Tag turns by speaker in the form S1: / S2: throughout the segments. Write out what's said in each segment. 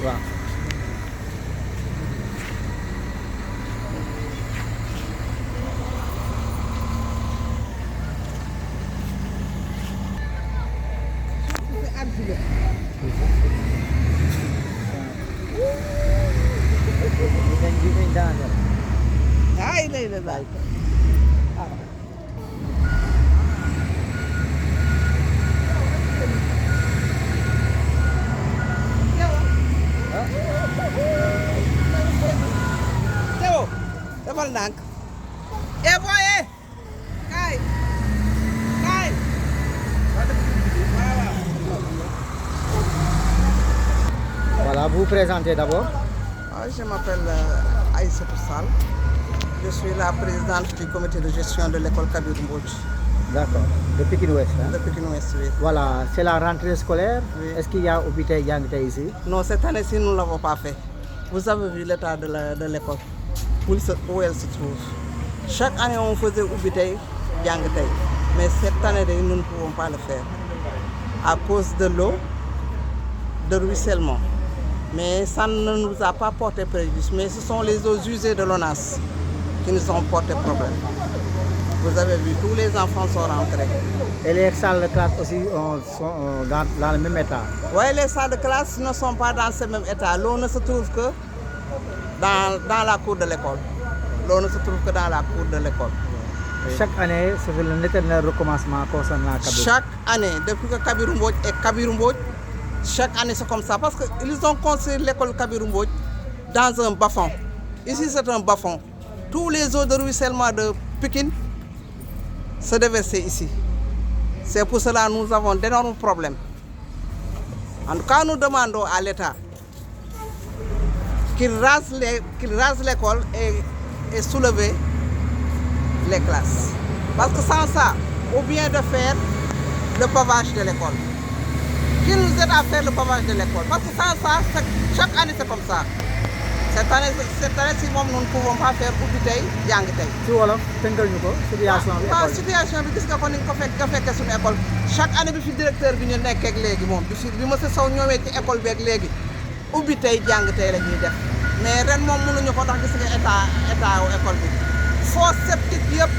S1: waaw. Dinañ daaneel.
S2: Ay, lay la daal. Tewo, defal ndànk. Boye, kaay, kaay.
S1: Voilà, vous vous présentez d'abord.
S2: Je m'appelle Aïssatou Sall. Je suis la présidente du comité de gestion de l'école Kabir Mbodj.
S1: D'accord, de Pikine Ouest. Hein?
S2: De Pikine Ouest, oui.
S1: Voilà, c'est la rentrée scolaire.
S2: Oui.
S1: Est-ce qu'il y a ubbi tey jàng tey ici?
S2: Non, cette année-ci, nous ne l'avons pas fait. Vous avez vu l'état de l'école, où elle se trouve. Chaque année, on faisait ubbi tey, jàng tey. Mais cette année, nous ne pouvons pas le faire. À cause de l'eau, de ruissellement. Mais ça ne nous a pas porté préjudice. Mais ce sont les eaux usées de l'ONAS qui nous ont porté problème. Vous avez vu, tous les enfants sont rentrés.
S1: Et les salles de classe aussi sont dans le même état.
S2: Oui, les salles de classe ne sont pas dans ce même état. L'eau ne se trouve que dans la cour de l'école. L'eau ne se trouve que dans la cour de l'école.
S1: Chaque année, c'est un éternel recommencement concernant Kabir.
S2: Chaque année, depuis que Kabir Mbodj est Kabir Mbodj, chaque année c'est comme ça. Parce qu'ils ont construit l'école Kabir Mbodj dans un bas-fond. Ici, c'est un bas-fond. Tous les eaux de ruissellement de Pikine se déversaient ici. C'est pour cela que nous avons d'énormes problèmes. En tout cas, nous demandons à l'État qu'il rase l'école et soulever les classes. Parce que sans ça, ou bien de faire le pavage de l'école. Qu'il nous aide à faire le pavage de l'école. Parce que sans ça, chaque année c'est comme ça. Cette année-ci, nous ne pouvons pas faire ubbi tey jàng tey.
S1: ci wolof tënkal ñu ko situation bi.
S2: waaw situation bi gis nga ko ni nga fekkee suñu école chaque année bi fi directeur bi ñu nekkee ak léegi moom bi monsieur Sow ñëwee ci école beeg léegi ubbi tey jàng tey la ñuy def mais ren moom mënuñu ko ndax gis nga état wu école bi fosse septique yëpp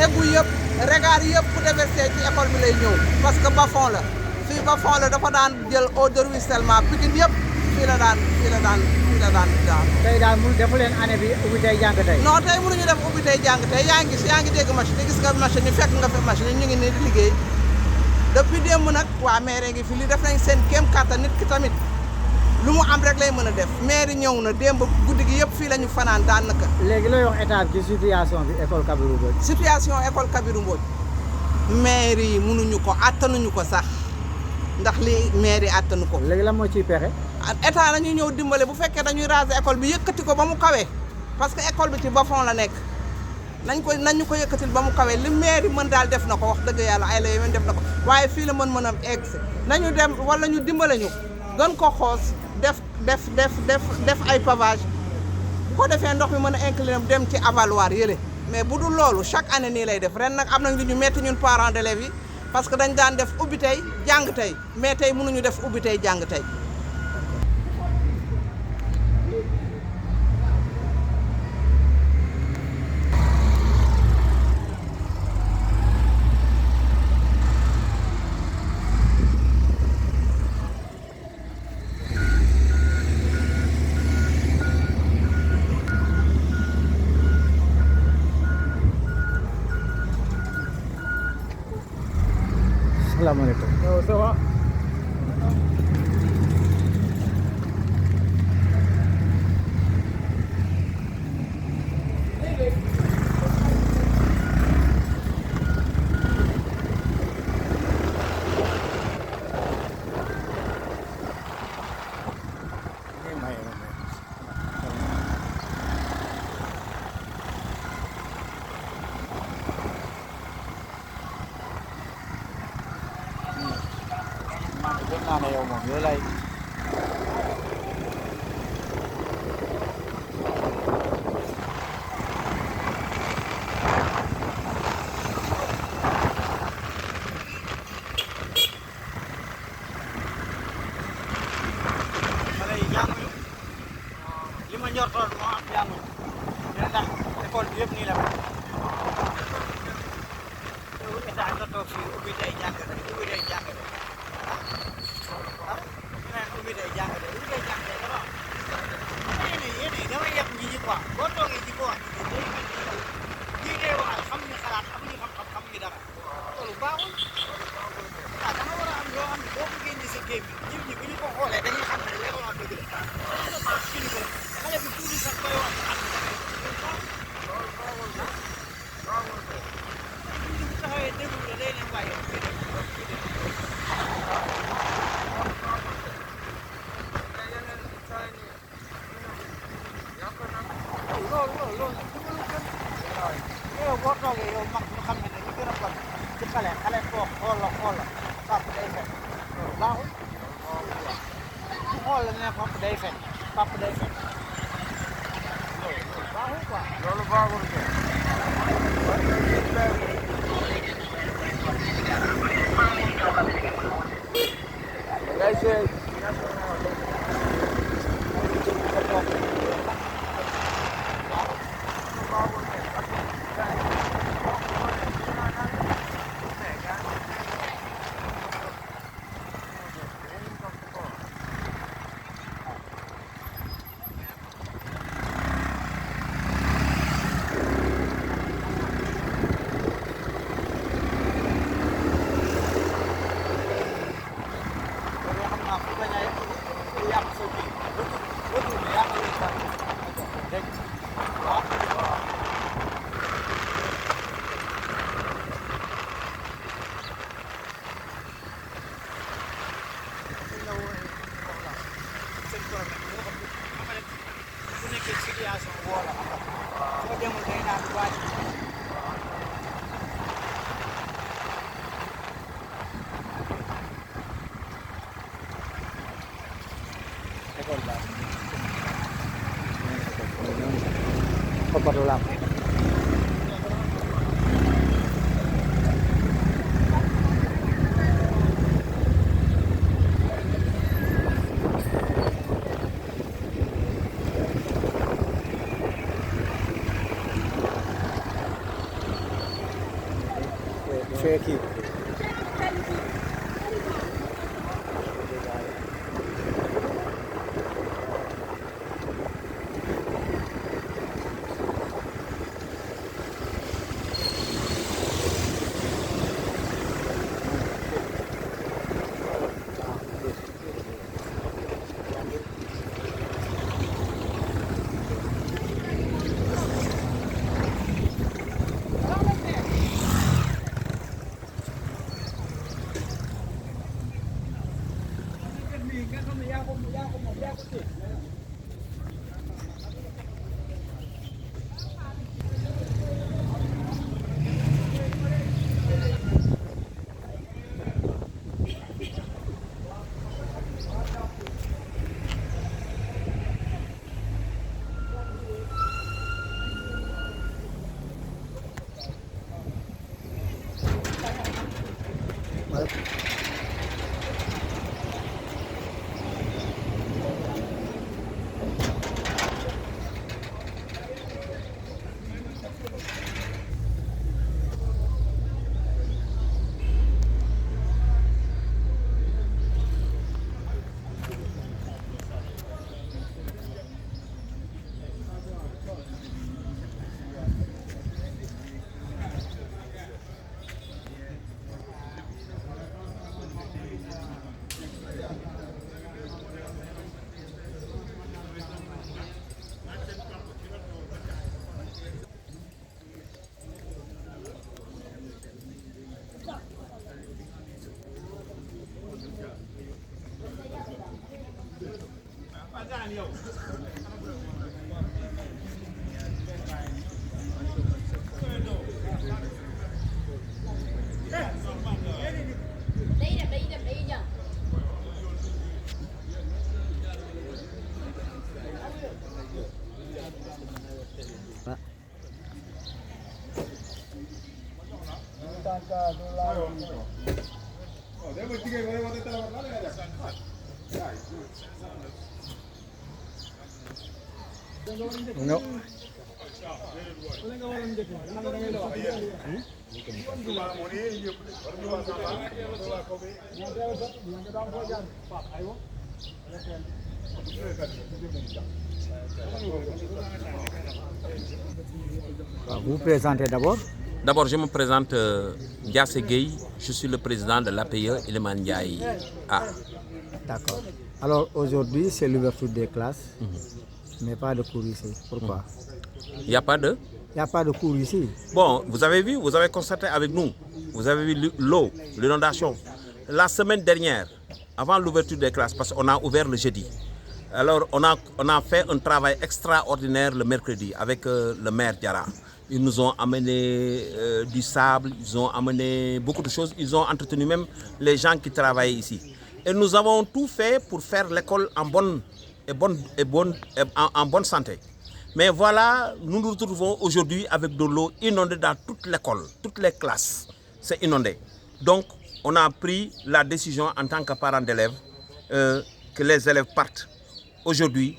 S2: égout yëpp regard yëpp bu déversé ci école bi lay ñëw parce que bas-fond la fii bas-fond la dafa daan jël eau de ruissellement Pikine yëpp fii la daan
S1: tey daal defu leen année bi ubbi tey jàng tey.
S2: non tey mënuñu def ubbi tey jàng tey yaa ngi dégg machine yi gis nga machine yi fekk nga fi machine yi ñu ngi nii di liggéey depuis démb nag waa maire ngi fi li def nañ seen kéem kattan nit ki tamit lu mu am rek lay mën a def maire ñëw na démb guddi gi yëpp fii la ñu fanaan daanaka.
S1: léegi looy wax état bi ci situation bi école Kabir Mbodj.
S2: situation école Kabir Mbodj maire yi mënuñu ko attanuñu ko sax ndax li maire yi attanu ko.
S1: léegi lan moo ciy pexe.
S2: état la ñuy ñëw dimbale bu fekkee dañuy raser école bi yëkkati ko ba mu kawee parce que école bi ci bas-fond la nekk nañu ko yëkkatil ba mu kawee li maire yi mën daal def na ko wax dëgg yàlla ay la yéen def na ko waaye fii la mën am egg nañu dem wala ñu dimbale ñu gën ko xoos def ay pavage bu ko defee ndox mi mën a incliner dem ci avaloir yële mais bu dul loolu chaque année nii lay def ren nag am nañ lu ñu metti ñun parents d'élèves yi parce que dañ daan def ubbi tey jàng tey mais tey mënuñu def ubbi tey jàng tey.
S1: Assalamualaikum.
S3: Oh, ça va?
S1: naa ne yow moom yooyu lay njortoon moo am jànguñ mais ndax école bi yëpp nii la mel yow état nga toog fii ubbi day jàngale ubbi day jàngale ah ñu naan ubbi day jàngale ubbi day jàngale dafa am yéen dama yeb ñi ñi quoi boo toogee ji ko wax ñi day waxal xamuñu xalaat amuñu xam-xam xamuñu dara loolu baaxul ah dama war a am loo xam ne boo bëggee ni sa géem bi nit ñi bu ñu ko xoolee dañuy xam ne léegi wax dëgg la kilifa xale bi tuuti sax koy wax am na loolu baaxul ah nit ñi bu taxawee déglu la day leen bàyyi loolu yow boo toogee yow mag ñu xam ne ne ñu gën a bon ci xale toog xool la papa day fen loolu baaxul xool la ne papa day fen loolu baaxul quoi
S3: loolu baaxul ngay seet
S1: Baru lama. Feki.
S3: Non. Vous vous présentez d'abord.
S4: D'abord, je me présente Ndiasse Gueye, je suis le président de l'APE Iliman Ndiaye A.
S3: D'accord. Alors aujourd'hui, c'est l'ouverture des classes, mais pas de cours ici. Pourquoi?
S4: Il n'y a pas de...
S3: Il n'y a pas de cours ici.
S4: Bon, vous avez vu, vous avez constaté avec nous, vous avez vu l'eau, l'inondation. La semaine dernière, avant l'ouverture des classes, parce qu'on a ouvert le jeudi, alors on a fait un travail extraordinaire le mercredi avec le maire Diarra. Ils nous ont amené du sable, ils ont amené beaucoup de choses, ils ont entretenu même les gens qui travaillaient ici. Et nous avons tout fait pour faire l'école en bonne santé. Mais voilà, nous nous retrouvons aujourd'hui avec de l'eau inondée dans toute l'école, toutes les classes, c'est inondé. Donc, on a pris la décision en tant que parents d'élèves que les élèves partent aujourd'hui,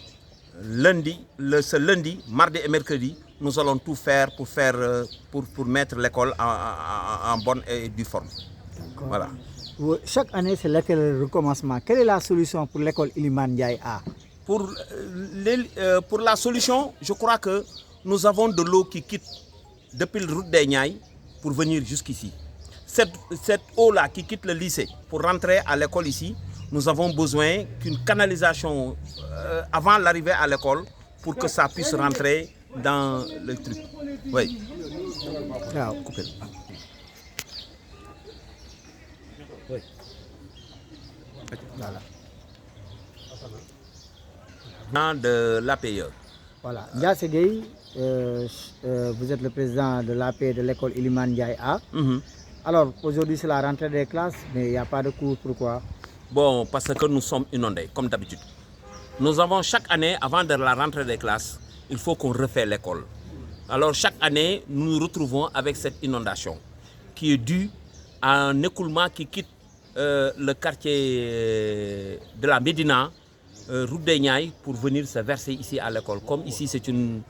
S4: ce lundi, mardi et mercredi, nous allons tout faire pour mettre l'école en bonne et due forme. Voilà.
S3: Chaque année, c'est l'école recommencement. Quelle est la solution pour l'école Iliman Ndiaye A?
S4: Pour la solution, je crois que nous avons de l'eau qui quitte depuis le route des Niayes pour venir jusqu'ici. Cette eau-là qui quitte le lycée pour rentrer à l'école ici, nous avons besoin qu'une canalisation avant l'arrivée à l'école pour que ça puisse rentrer dans le truc. Oui.
S3: Ah,
S4: coupez. Oui.
S3: Voilà.
S4: De l'APE.
S3: Voilà. Ndiasse Gueye, vous êtes le président de l'APE de l'école Iliman Ndiaye A. Alors, aujourd'hui, c'est la rentrée des classes, mais il n'y a pas de cours. Pourquoi?
S4: Bon, parce que nous sommes inondés, comme d'habitude. Nous avons chaque année, avant de la rentrée des classes, il faut qu'on refait l'école. Alors, chaque année, nous nous retrouvons avec cette inondation qui est due à un écoulement qui quitte le quartier de la Médina, route des Niayes, pour venir se verser ici à l'école. Comme ici, c'est une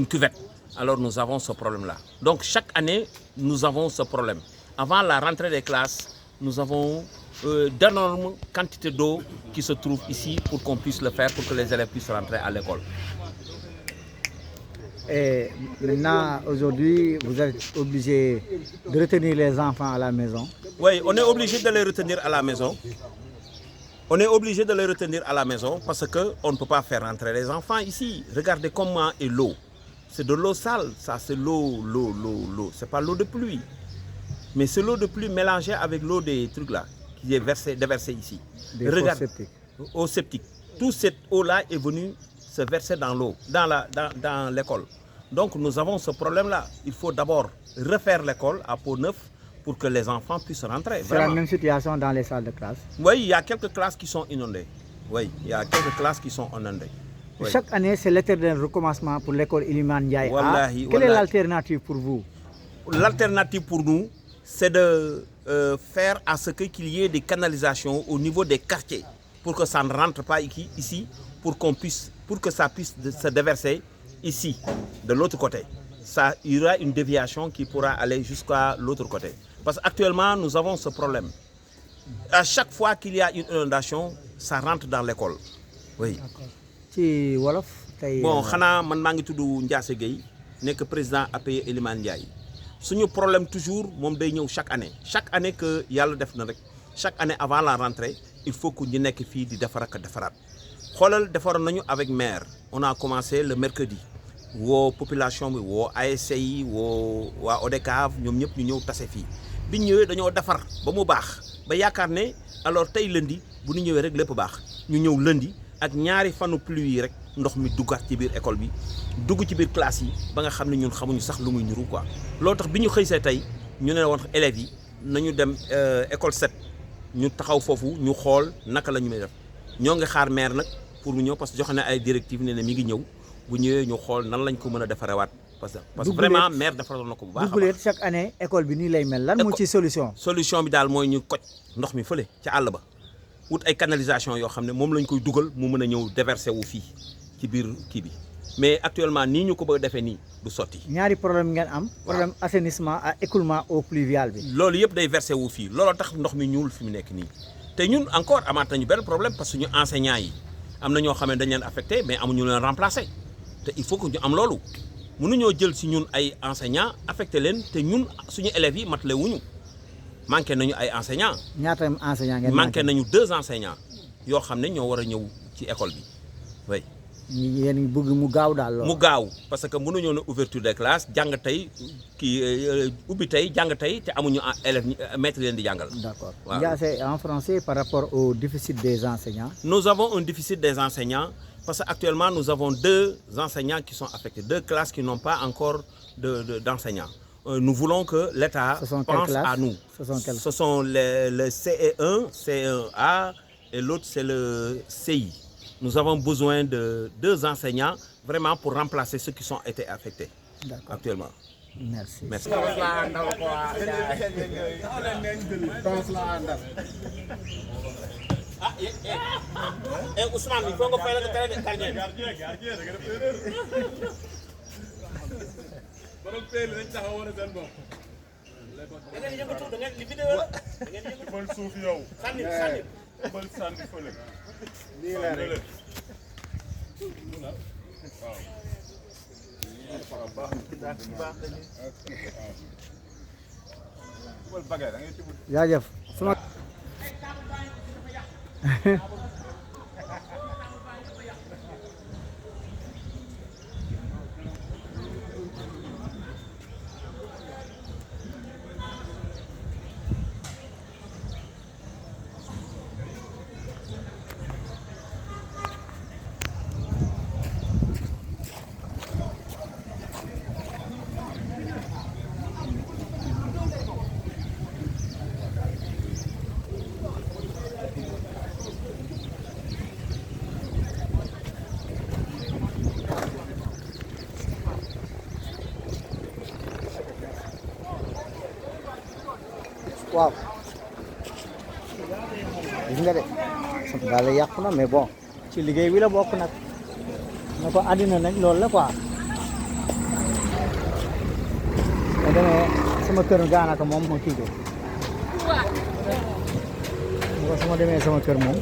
S4: cuvette. Alors, nous avons ce problème-là. Donc, chaque année, nous avons ce problème. Avant la rentrée des classes, nous avons d'énormes quantités d'eau qui se trouvent ici pour qu'on puisse le faire, pour que les élèves puissent rentrer à l'école.
S3: Et maintenant, aujourd'hui, vous êtes obligé de retenir les enfants à la maison.
S4: Oui, on est obligé de les retenir à la maison. On est obligé de les retenir à la maison parce qu'on ne peut pas faire rentrer les enfants ici. Regardez comment est l'eau. C'est de l'eau sale, ça c'est l'eau. C'est pas l'eau de pluie. Mais c'est l'eau de pluie mélangée avec l'eau des trucs là, qui est déversée ici.
S3: Regarde,
S4: eau septique. Toute cette eau-là est venue se verser dans l'eau, dans l'école. Donc nous avons ce problème-là. Il faut d'abord refaire l'école à peau neuve pour que les enfants puissent rentrer.
S3: C'est la même situation dans les salles de classe.
S4: Oui, il y a quelques classes qui sont inondées. Oui, il y a quelques classes qui sont inondées. Oui.
S3: Chaque année, c'est l'éternel recommencement pour l'école Iliman Ndiaye A.
S4: Wallahi,
S3: Quelle est l'alternative pour vous?
S4: L'alternative pour nous, c'est de faire à ce qu'il y ait des canalisations au niveau des quartiers pour que ça ne rentre pas ici, pour que ça puisse se déverser ici, de l'autre côté. Il y aura une déviation qui pourra aller jusqu'à l'autre côté. Parce qu'actuellement, nous avons ce problème. À chaque fois qu'il y a une inondation, ça rentre dans l'école. Oui.
S3: Ci wolof tey.
S4: Bon, xanaa man maa ngi tudd Ndiasse Gueye, nekk président APE Iliman Ndiaye. Suñu problème toujours moom day ñëw chaque année que yàlla def na rek chaque année avant la rentrée il faut que ñu nekk fii di defar ak defaraat xoolal defaroon nañu avec maire on a commencé le mercredi woo population bi woo ASC yi woo waa ODCAV ñoom ñëpp ñu ñëw tase fii bi ñëwee dañoo defar ba mu baax ba yaakaar ne alors tey lundi bu ñu ñëwee rek lépp baax ñu ñëw lundi ak ñaari fanu pluie yi rek ndox mi duggaat ci biir école bi dugg ci biir classe yi ba nga xam ne ñun xamuñu sax lu muy niru quoi loolu tax bi ñu xëysee tey ñu ne woon élèves yi nañu dem école 7 ñu taxaw foofu ñu xool naka la ñu may def ñoo ngi xaar maire nag pour mu ñëw parce que joxe na ay directives ne mi ngi ñëw bu ñëwee ñu xool nan lañ ko mën a defarewaat parce que vraiment maire defaroon na ko bu baax a baax.
S3: Chaque année école bi nii lay mel lan moo ci solution.
S4: solution bi daal mooy ñu koj ndox mi fële ca àll ba wut ay canalisation yoo xam ne moom lañ koy dugal mu mën a ñëw déverser wu fii ci biir kii bi mais actuellement nii ñu ko bëgg a defee nii du sotti.
S3: ñaari problème ngeen am. problème assainissement ak écoulement eau pluviale bi.
S4: loolu yëpp day versé wu fii looloo tax ndox mi ñuul fi mu nekk nii te ñun encore amaat nañu benn problème parce que suñu enseignants yi am na ñoo xam ne dañ leen affecté mais amuñu leen remplacé te il faut que ñu am loolu mënuñoo jël si ñun ay enseignants affecté leen te ñun suñu élèves yi matale wuñu manqué nañu ay enseignants.
S3: ñaata enseignants ngeen
S4: manqué nañu 2 enseignants yoo xam ne ñoo war a ñëw ci école bi oui.
S3: yéen bëgg mu gaaw daal lool.
S4: mu gaaw parce que mënuñoo ne ouverture des classes jàng tey kii ubbi tey jàng tey te amuñu élèves maître leen di jàngal.
S3: D'accord.
S4: Waaw.
S3: C'est en français par rapport au déficit des enseignants.
S4: Nous avons un déficit des enseignants parce qu'actuellement nous avons 2 enseignants qui sont affectés, 2 classes qui n'ont pas encore d'enseignants. Nous voulons que l'État pense à nous. Ce sont le CE1, CE1A et l'autre c'est le CI. Nous avons besoin de 2 enseignants vraiment pour remplacer ceux qui sont été affectés actuellement.
S3: Merci.
S4: Merci. Ousmane, il faut que fasse le gardien.
S3: jaajëf suma waaw gis nga de daal yàqu na mais bon ci liggéey bi la bokk nag na ko àddina nag loolu la quoi ma demee sama kër gaanaka moom ma kii ko su ma demee sama kër moom